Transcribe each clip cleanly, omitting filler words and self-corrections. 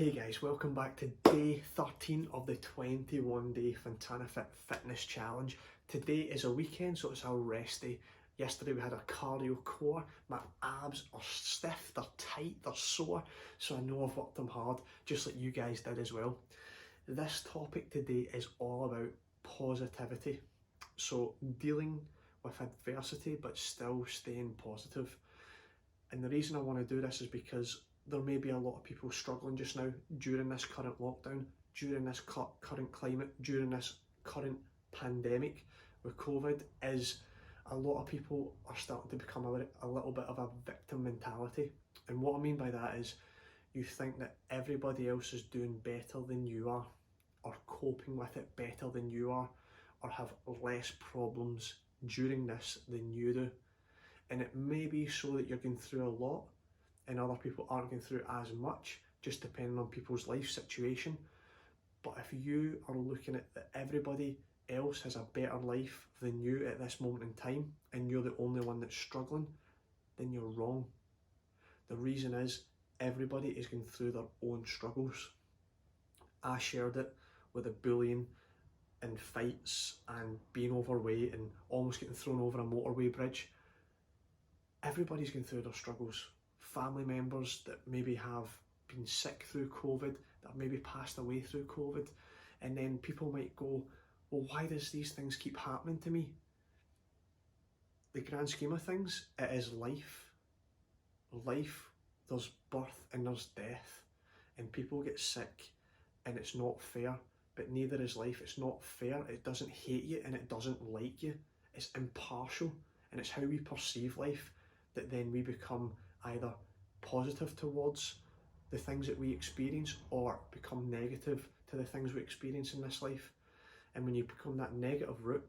Hey guys, welcome back to day 13 of the 21-day FontanaFit Fitness Challenge. Today is a weekend, so it's our rest day. Yesterday we had a cardio core. My abs are stiff, they're tight, they're sore, so I know I've worked them hard, just like you guys did as well. This topic today is all about positivity. So dealing with adversity but still staying positive. And the reason I want to do this is because there may be a lot of people struggling just now during this current lockdown, during this current climate, during this current pandemic with COVID, is a lot of people are starting to become a little bit of a victim mentality. And what I mean by that is you think that everybody else is doing better than you are, or coping with it better than you are, or have less problems during this than you do. And it may be so that you're going through a lot and other people aren't going through as much, just depending on people's life situation. But if you are looking at that everybody else has a better life than you at this moment in time, and you're the only one that's struggling, then you're wrong. The reason is everybody is going through their own struggles. I shared it with the bullying and fights and being overweight and almost getting thrown over a motorway bridge. Everybody's going through their struggles. Family members that maybe have been sick through COVID, that have maybe passed away through COVID, and then people might go, well, why does these things keep happening to me? The grand scheme of things, it is life. Life, there's birth and there's death, and people get sick, and it's not fair, but neither is life. It's not fair, it doesn't hate you and it doesn't like you. It's impartial, and it's how we perceive life that then we become either positive towards the things that we experience or become negative to the things we experience in this life. And when you become that negative route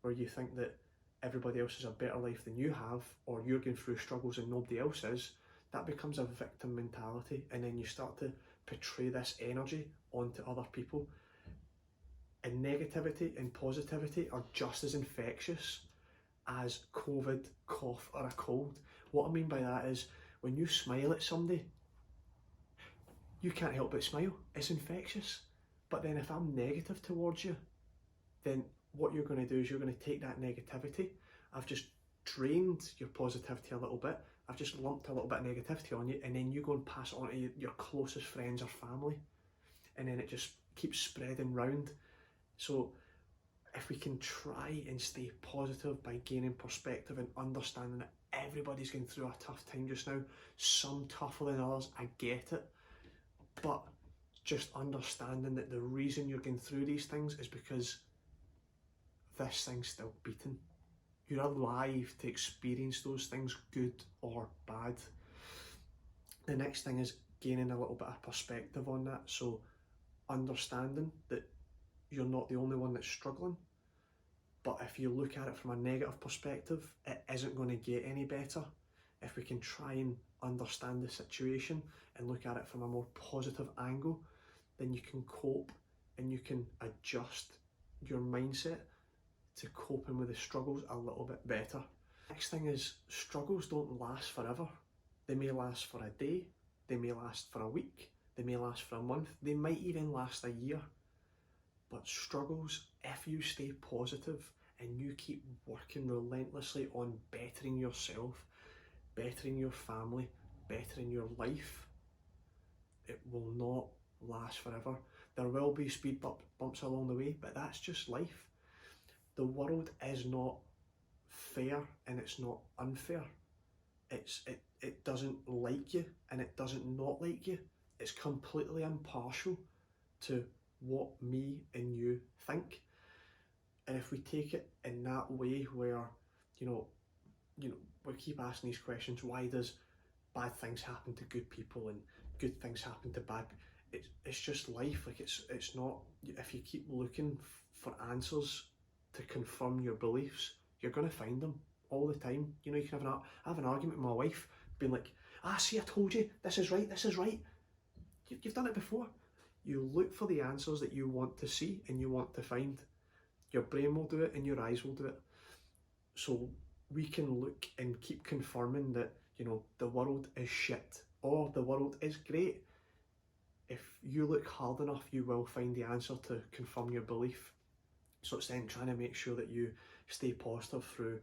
where you think that everybody else has a better life than you have, or you're going through struggles and nobody else is, that becomes a victim mentality, and then you start to portray this energy onto other people. And negativity and positivity are just as infectious as COVID, cough, or a cold. What I mean by that is when you smile at somebody, you can't help but smile. It's infectious. But then if I'm negative towards you, then what you're going to do is you're going to take that negativity. I've just drained your positivity a little bit. I've just lumped a little bit of negativity on you, and then you go and pass it on to your closest friends or family. And then it just keeps spreading round. So if we can try and stay positive by gaining perspective and understanding that everybody's going through a tough time just now, some tougher than others, I get it, but just understanding that the reason you're going through these things is because this thing's still beating. You're alive to experience those things, good or bad. The next thing is gaining a little bit of perspective on that, so understanding that you're not the only one that's struggling, but if you look at it from a negative perspective, it isn't going to get any better. If we can try and understand the situation and look at it from a more positive angle, then you can cope and you can adjust your mindset to coping with the struggles a little bit better. Next thing is, struggles don't last forever. They may last for a day, they may last for a week, they may last for a month, they might even last a year. But struggles, if you stay positive and you keep working relentlessly on bettering yourself, bettering your family, bettering your life, it will not last forever. There will be speed bumps along the way, but that's just life. The world is not fair and it's not unfair. It doesn't like you and it doesn't not like you. It's completely impartial to what me and you think. And if we take it in that way where, you know, we keep asking these questions, why does bad things happen to good people and good things happen to bad people? It's just life. Like it's not, if you keep looking for answers to confirm your beliefs, you're going to find them all the time. You know, you can have an argument with my wife, being like, see, I told you, this is right, this is right. You've done it before. You look for the answers that you want to see and you want to find. Your brain will do it and your eyes will do it. So we can look and keep confirming that, you know, the world is shit or the world is great. if you look hard enough, you will find the answer to confirm your belief. So it's then trying to make sure that you stay positive through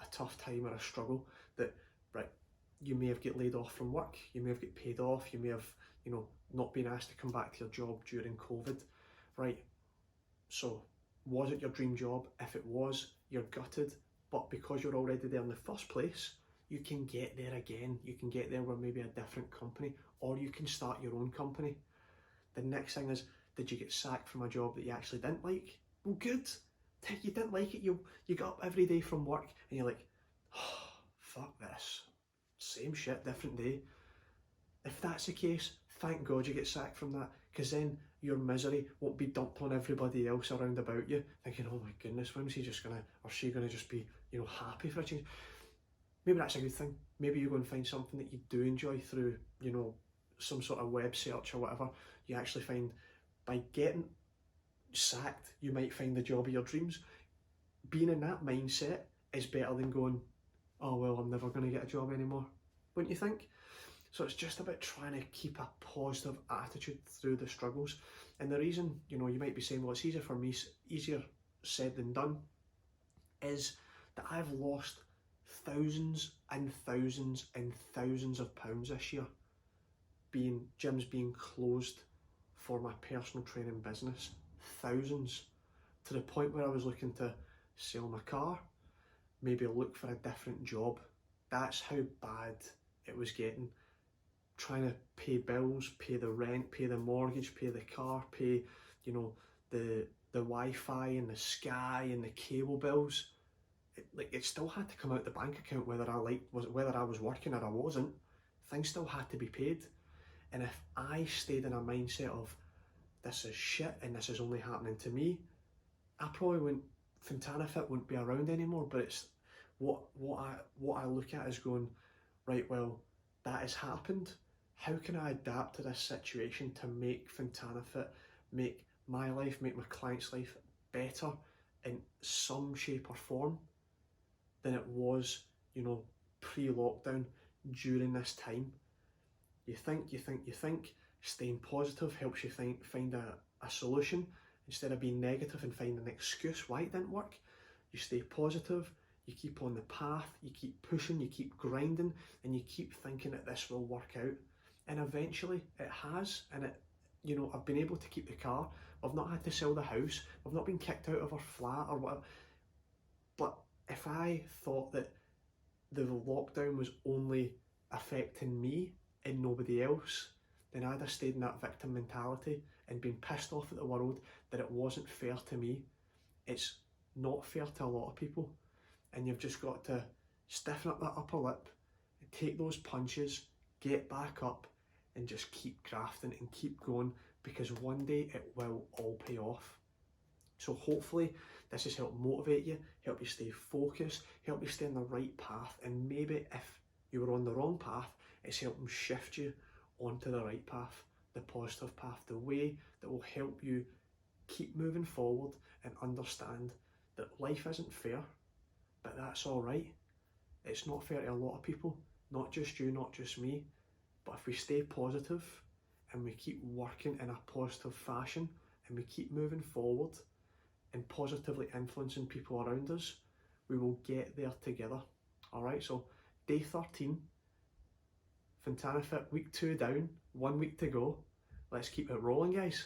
a tough time or a struggle. That, right, you may have get laid off from work, you may have get paid off, you may have, you know, not been asked to come back to your job during COVID, right? So was it your dream job? If it was, you're gutted, but because you're already there in the first place, you can get there again. You can get there with maybe a different company, or you can start your own company. The next thing is, did you get sacked from a job that you actually didn't like? Well, good. You didn't like it. You got up every day from work and you're like, oh, fuck this. Same shit, different day. If that's the case, thank God you get sacked from that, because then your misery won't be dumped on everybody else around about you, thinking, oh my goodness, when's he just gonna, or she gonna just be, you know, happy for a change? Maybe that's a good thing. Maybe you go and find something that you do enjoy through, you know, some sort of web search or whatever. You actually find, by getting sacked, you might find the job of your dreams. Being in that mindset is better than going, oh well, I'm never going to get a job anymore, wouldn't you think? So it's just about trying to keep a positive attitude through the struggles. And the reason, you know, you might be saying, well, it's easier for me, easier said than done, is that I've lost thousands and thousands and thousands of pounds this year, gyms being closed for my personal training business. Thousands, to the point where I was looking to sell my car, maybe look for a different job. That's how bad it was getting. Trying to pay bills, pay the rent, pay the mortgage, pay the car, pay, you know, the Wi-Fi and the Sky and the cable bills. It still had to come out the bank account, whether I was working or I wasn't. Things still had to be paid. And if I stayed in a mindset of, this is shit and this is only happening to me, I probably wouldn't, FontanaFit wouldn't be around anymore. But it's what I look at is going, right, well, that has happened. How can I adapt to this situation to make FontanaFit, make my life, make my client's life better in some shape or form than it was, you know, pre-lockdown, during this time? You think, staying positive helps you find a solution instead of being negative and finding an excuse why it didn't work. You stay positive, you keep on the path, you keep pushing, you keep grinding, and you keep thinking that this will work out. And eventually it has, and it, you know, I've been able to keep the car, I've not had to sell the house, I've not been kicked out of our flat or whatever. But if I thought that the lockdown was only affecting me and nobody else, then I'd have stayed in that victim mentality and been pissed off at the world that it wasn't fair to me. It's not fair to a lot of people, and you've just got to stiffen up that upper lip, take those punches, get back up, and just keep grafting and keep going, because one day it will all pay off. So hopefully this has helped motivate you, help you stay focused, help you stay on the right path, and maybe if you were on the wrong path, it's helping shift you onto the right path, the positive path, the way that will help you keep moving forward and understand that life isn't fair, but that's all right. It's not fair to a lot of people, not just you, not just me, but if we stay positive and we keep working in a positive fashion and we keep moving forward and positively influencing people around us, we will get there together. All right, so day 13, FontanaFit week 2 down, 1 week to go. Let's keep it rolling, guys.